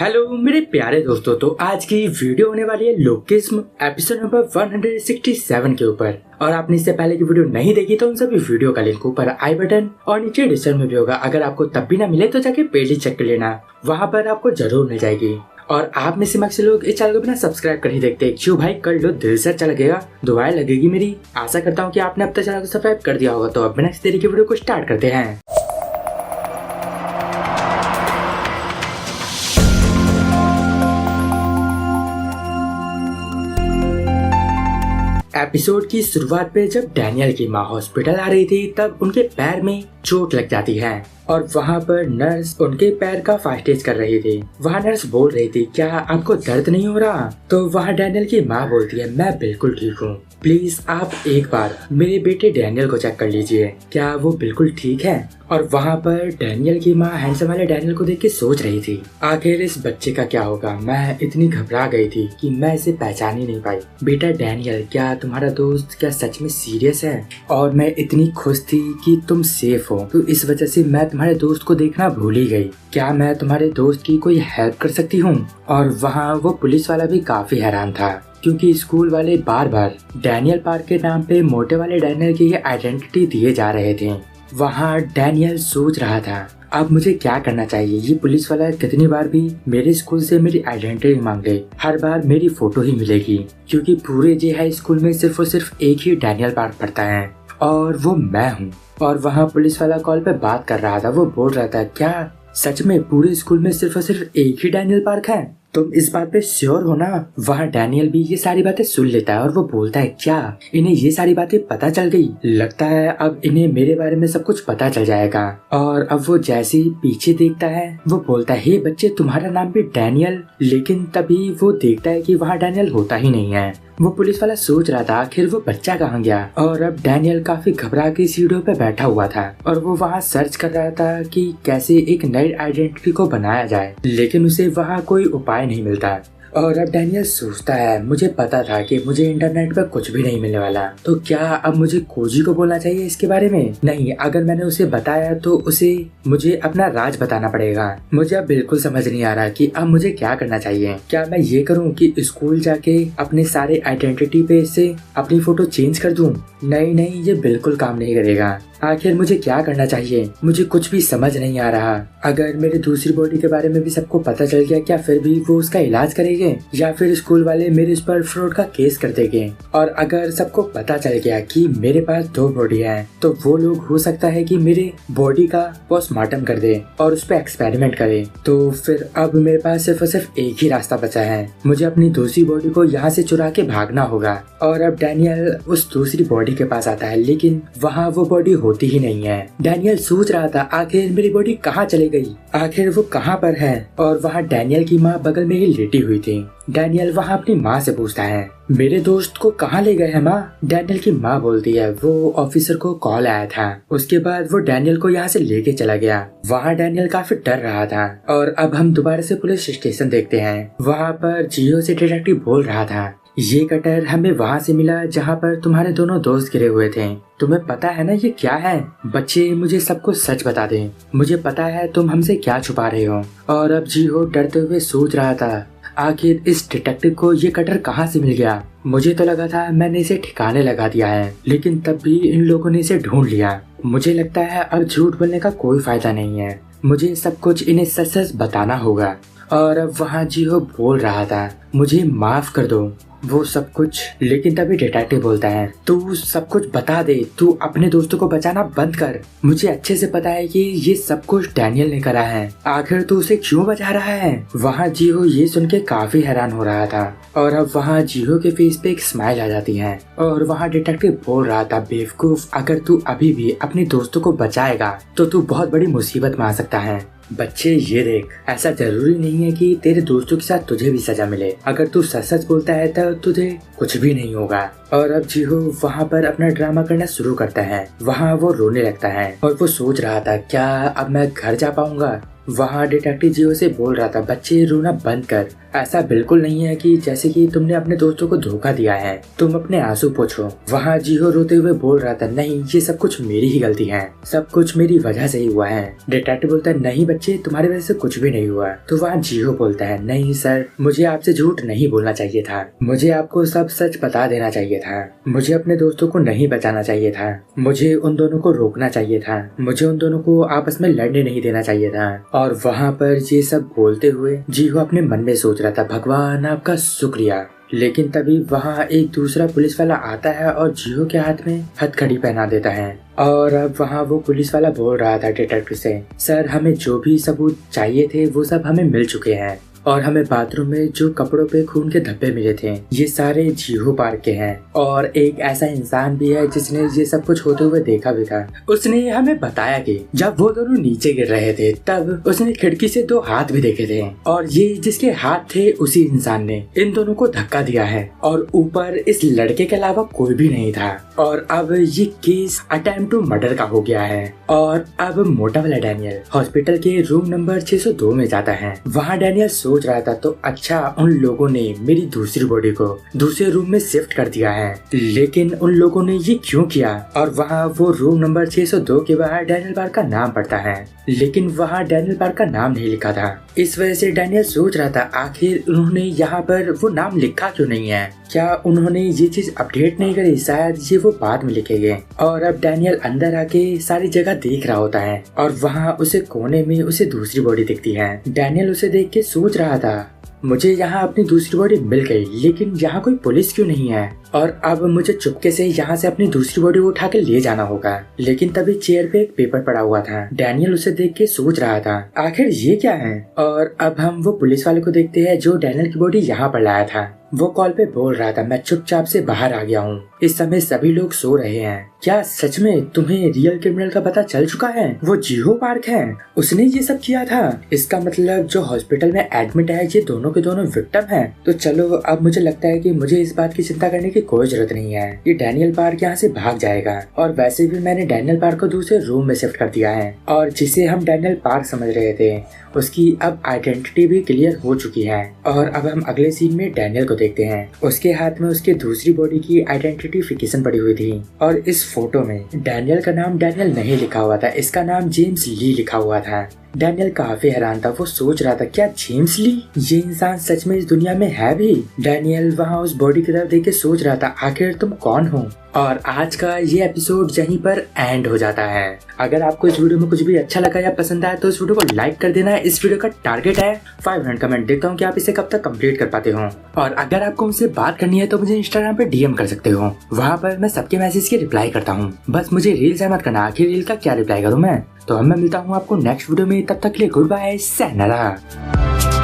Hello मेरे प्यारे दोस्तों, तो आज की वीडियो होने वाली है लोकेस्म एपिसोड नंबर 167 के ऊपर। और आपने इससे पहले की वीडियो नहीं देखी तो उन सभी वीडियो का लिंक ऊपर आई बटन और नीचे डिस्क्रिप्शन में भी होगा। अगर आपको तब भी ना मिले तो जाके पहले चेक कर लेना, वहाँ पर आपको जरूर मिल जाएगी। और आप में से मक्सद लोग इस चैनल को बिना सब्सक्राइब कर ही देखते, क्यों भाई कर लो, दिल से अच्छा लगेगा, दुआएं लगेगी मेरी। आशा करता हूँ कि आपने अब तक चैनल को सब्सक्राइब कर दिया होगा। तो अब बिना किसी देरी की वीडियो को स्टार्ट करते हैं। एपिसोड की शुरुआत पे जब डैनियल की माँ हॉस्पिटल आ रही थी तब उनके पैर में चोट लग जाती है और वहाँ पर नर्स उनके पैर का फास्टेज कर रही थी। वहाँ नर्स बोल रही थी, क्या आपको दर्द नहीं हो रहा? तो वहाँ डैनियल की माँ बोलती है, मैं बिल्कुल ठीक हूँ, प्लीज आप एक बार मेरे बेटे डैनियल को चेक कर लीजिए, क्या वो बिल्कुल ठीक है? और वहाँ पर डैनियल की माँ हैंडसम वाले डैनियल को देख के सोच रही थी, आखिर इस बच्चे का क्या होगा। मैं इतनी घबरा गई थी कि मैं इसे पहचान ही नहीं पाई। बेटा डैनियल, क्या तुम्हारा दोस्त क्या सच में सीरियस है? और मैं इतनी खुश थी कि तुम सेफ हो, तो इस वजह से मैं तुम्हारे दोस्त को देखना भूल ही गई। क्या मैं तुम्हारे दोस्त की कोई हेल्प कर सकती हूँ? और वहाँ वो पुलिस वाला भी काफी हैरान था, क्योंकि स्कूल वाले बार बार डैनियल पार्क के नाम पे मोटे वाले डैनियल की आइडेंटिटी दिए जा रहे थे। वहाँ डैनियल सोच रहा था, अब मुझे क्या करना चाहिए। ये पुलिस वाला कितनी बार भी मेरे स्कूल से मेरी आइडेंटिटी मांग ले, हर बार मेरी फोटो ही मिलेगी, क्योंकि पूरे जे हाई स्कूल में सिर्फ और सिर्फ एक ही डैनियल पार्क पढ़ता है और वो मैं हूँ। और वहाँ पुलिस वाला कॉल पे बात कर रहा था, वो बोल रहा था, क्या सच में पूरे स्कूल में सिर्फ और सिर्फ एक ही डैनियल पार्क है? तुम इस बात पे श्योर हो ना? वहाँ डैनियल भी ये सारी बातें सुन लेता है और वो बोलता है, क्या इन्हें ये सारी बातें पता चल गई? लगता है अब इन्हें मेरे बारे में सब कुछ पता चल जाएगा। और अब वो जैसे ही पीछे देखता है वो बोलता है, हे बच्चे, तुम्हारा नाम भी डैनियल? लेकिन तभी वो देखता है कि वहाँ डैनियल होता ही नहीं है। वो पुलिस वाला सोच रहा था, आखिर वो बच्चा कहाँ गया? और अब डैनियल काफी घबरा के सीढ़ियों पे बैठा हुआ था और वो वहाँ सर्च कर रहा था कि कैसे एक नई आइडेंटिटी को बनाया जाए, लेकिन उसे वहाँ कोई उपाय नहीं मिलता। और अब डैनियल सोचता है, मुझे पता था कि मुझे इंटरनेट पर कुछ भी नहीं मिलने वाला, तो क्या अब मुझे कोजी को बोलना चाहिए इसके बारे में? नहीं, अगर मैंने उसे बताया तो उसे मुझे अपना राज बताना पड़ेगा। मुझे अब बिल्कुल समझ नहीं आ रहा कि अब मुझे क्या करना चाहिए। क्या मैं ये करूं कि स्कूल जाके अपने सारे आइडेंटिटी पे से अपनी फोटो चेंज कर दूं? नहीं, ये बिल्कुल काम नहीं करेगा। आखिर मुझे क्या करना चाहिए? मुझे कुछ भी समझ नहीं आ रहा। अगर मेरी दूसरी बॉडी के बारे में भी सबको पता चल गया, क्या फिर भी वो उसका इलाज करेंगे या फिर स्कूल वाले मेरे इस पर फ्रॉड का केस कर देंगे? और अगर सबको पता चल गया कि मेरे पास दो बॉडी है, तो वो लोग हो सकता है कि मेरे बॉडी का पोस्टमार्टम कर दे और उस पर एक्सपेरिमेंट करे। तो फिर अब मेरे पास सिर्फ और सिर्फ एक ही रास्ता बचा है, मुझे अपनी दूसरी बॉडी को यहाँ से चुरा के भागना होगा। और अब डैनियल उस दूसरी बॉडी के पास आता है, लेकिन वहाँ वो बॉडी होती ही नहीं है। डैनियल सोच रहा था, आखिर मेरी बॉडी कहाँ चली गई, आखिर वो कहाँ पर है? और वहाँ डैनियल की माँ बगल में ही लेटी हुई थी। डैनियल वहाँ अपनी माँ से पूछता है, मेरे दोस्त को कहाँ ले गए हैं माँ? डैनियल की माँ बोलती है, वो ऑफिसर को कॉल आया था, उसके बाद वो डैनियल को यहाँ से लेके चला गया। वहाँ डैनियल काफी डर रहा था। और अब हम दोबारा से पुलिस स्टेशन देखते हैं। वहाँ पर जियो से डिटेक्टिव बोल रहा था, ये कटर हमें वहाँ से मिला जहाँ पर तुम्हारे दोनों दोस्त गिरे हुए थे। तुम्हें पता है ना ये क्या है? बच्चे, मुझे सब कुछ सच बता दें, मुझे पता है तुम हमसे क्या छुपा रहे हो। और अब जियो डरते हुए सोच रहा था, आखिर इस डिटेक्टिव को ये कटर कहाँ से मिल गया? मुझे तो लगा था मैंने इसे ठिकाने लगा दिया है, लेकिन तब भी इन लोगों ने इसे ढूंढ लिया। मुझे लगता है अब झूठ बोलने का कोई फायदा नहीं है, मुझे सब कुछ इन्हें सच सच बताना होगा। और अब वहाँ जियो बोल रहा था, मुझे माफ कर दो वो सब कुछ। लेकिन तभी डिटेक्टिव बोलता है, तू सब कुछ बता दे, तू अपने दोस्तों को बचाना बंद कर। मुझे अच्छे से पता है कि ये सब कुछ डैनियल ने करा है, आखिर तू उसे क्यों बचा रहा है? वहाँ जियो ये सुन के काफी हैरान हो रहा था। और अब वहाँ जियो के फेस पे एक स्माइल आ जाती है और वहाँ डिटेक्टिव बोल रहा था, बेवकूफ, अगर तू अभी भी अपने दोस्तों को बचाएगा तो तू बहुत बड़ी मुसीबत में आ सकता है। बच्चे, ये देख, ऐसा जरूरी नहीं है कि तेरे दोस्तों के साथ तुझे भी सजा मिले। अगर तू सच सच बोलता है तो तुझे कुछ भी नहीं होगा। और अब जियो वहाँ पर अपना ड्रामा करना शुरू करता है। वहाँ वो रोने लगता है और वो सोच रहा था, क्या अब मैं घर जा पाऊंगा? वहाँ डिटेक्टिव जियो से बोल रहा था, बच्चे रोना बंद कर, ऐसा बिल्कुल नहीं है कि जैसे कि तुमने अपने दोस्तों को धोखा दिया है, तुम अपने आंसू पोंछो। वहाँ जीहो रोते हुए बोल रहा था, नहीं ये सब कुछ मेरी ही गलती है, सब कुछ मेरी वजह से ही हुआ है। डिटेक्टिव बोलता है, नहीं बच्चे तुम्हारी वजह से कुछ भी नहीं हुआ। तो वहाँ जीहो बोलता है, नहीं सर, मुझे आपसे झूठ नहीं बोलना चाहिए था, मुझे आपको सब सच बता देना चाहिए था, मुझे अपने दोस्तों को नहीं बचाना चाहिए था, मुझे उन दोनों को रोकना चाहिए था, मुझे उन दोनों को आपस में लड़ने नहीं देना चाहिए था। और वहाँ पर ये सब बोलते हुए जीहो अपने मन में सोच रहा था, भगवान आपका शुक्रिया। लेकिन तभी वहाँ एक दूसरा पुलिस वाला आता है और जीहो के हाथ में हथकड़ी पहना देता है। और अब वहाँ वो पुलिस वाला बोल रहा था डिटेक्टिव से, सर हमें जो भी सबूत चाहिए थे वो सब हमें मिल चुके हैं, और हमें बाथरूम में जो कपड़ों पे खून के धब्बे मिले थे ये सारे जीहो पार्क के हैं। और एक ऐसा इंसान भी है जिसने ये सब कुछ होते हुए देखा भी था। उसने हमें बताया कि जब वो दोनों नीचे गिर रहे थे तब उसने खिड़की से 2 हाथ भी देखे थे, और ये जिसके हाथ थे उसी इंसान ने इन दोनों को धक्का दिया है। और ऊपर इस लड़के के अलावा कोई भी नहीं था। और अब ये केस अटेम्प्ट टू मर्डर का हो गया है। और अब मोटा वाला डैनियल हॉस्पिटल के रूम नंबर 602 में जाता है। वहाँ डैनियल सोच रहा था, तो अच्छा उन लोगों ने मेरी दूसरी बॉडी को दूसरे रूम में शिफ्ट कर दिया है, लेकिन उन लोगों ने ये क्यों किया? और वहाँ वो रूम नंबर 602 के बाहर डैनियल बार का नाम पड़ता है, लेकिन वहाँ डैनियल बार का नाम नहीं लिखा था। इस वजह से डैनियल सोच रहा था, आखिर उन्होंने यहाँ पर वो नाम लिखा क्यों नहीं है? क्या उन्होंने ये चीज अपडेट नहीं करी? शायद ये वो बाद में लिखेंगे। और अब डैनियल अंदर आके सारी जगह देख रहा होता है, और वहाँ उसे कोने में उसे दूसरी बॉडी दिखती है। डैनियल उसे देख के सोच रहा था, मुझे यहाँ अपनी दूसरी बॉडी मिल गई, लेकिन यहाँ कोई पुलिस क्यों नहीं है? और अब मुझे चुपके से यहाँ से अपनी दूसरी बॉडी उठा के ले जाना होगा। लेकिन तभी चेयर पे एक पेपर पड़ा हुआ था। डैनियल उसे देख के सोच रहा था, आखिर ये क्या है? और अब हम वो पुलिस वाले को देखते हैं जो डैनियल की बॉडी यहाँ पर लाया था। वो कॉल पे बोल रहा था, मैं चुपचाप से बाहर आ गया हूँ, इस समय सभी लोग सो रहे हैं। क्या सच में तुम्हें रियल क्रिमिनल का पता चल चुका है? वो जीहो पार्क है, उसने ये सब किया था। इसका मतलब जो हॉस्पिटल में एडमिट है ये दोनों के दोनों विक्टिम हैं। तो चलो अब मुझे लगता है कि मुझे इस बात की चिंता करने की कोई जरूरत नहीं है, ये डैनियल पार्क यहाँ से भाग जाएगा। और वैसे भी मैंने डैनियल पार्क को दूसरे रूम में शिफ्ट कर दिया है, और जिसे हम डैनियल पार्क समझ रहे थे उसकी अब आइडेंटिटी भी क्लियर हो चुकी है। और अब हम अगले सीन में डैनियल को देखते हैं। उसके हाथ में उसके दूसरी बॉडी की आइडेंटिफिकेशन पड़ी हुई थी, और इस फोटो में डैनियल का नाम डैनियल नहीं लिखा हुआ था, इसका नाम जेम्स ली लिखा हुआ था। डैनियल काफी हैरान था, वो सोच रहा था, क्या जेम्स ली ये इंसान सच में इस दुनिया में है भी? डैनियल वहाँ उस बॉडी की तरफ देख के सोच रहा था, आखिर तुम कौन हो? और आज का ये एपिसोड यहीं पर एंड हो जाता है। अगर आपको इस वीडियो में कुछ भी अच्छा लगा या पसंद आया तो इस वीडियो को लाइक कर देना। इस वीडियो का टारगेट है 500 कमेंट। देखता हूँ कि आप इसे कब तक कंप्लीट कर पाते हो। और अगर आपको मुझसे बात करनी है तो मुझे इंस्टाग्राम पे डीएम कर सकते हो, वहाँ पर मैं सबके मैसेज की रिप्लाई करता हूँ। बस मुझे रील से मत करना, आखिर रील का क्या रिप्लाई करूँ मैं। तो अब मैं मिलता हूँ आपको नेक्स्ट वीडियो में, तब तक के लिए गुड बाय, sayonara।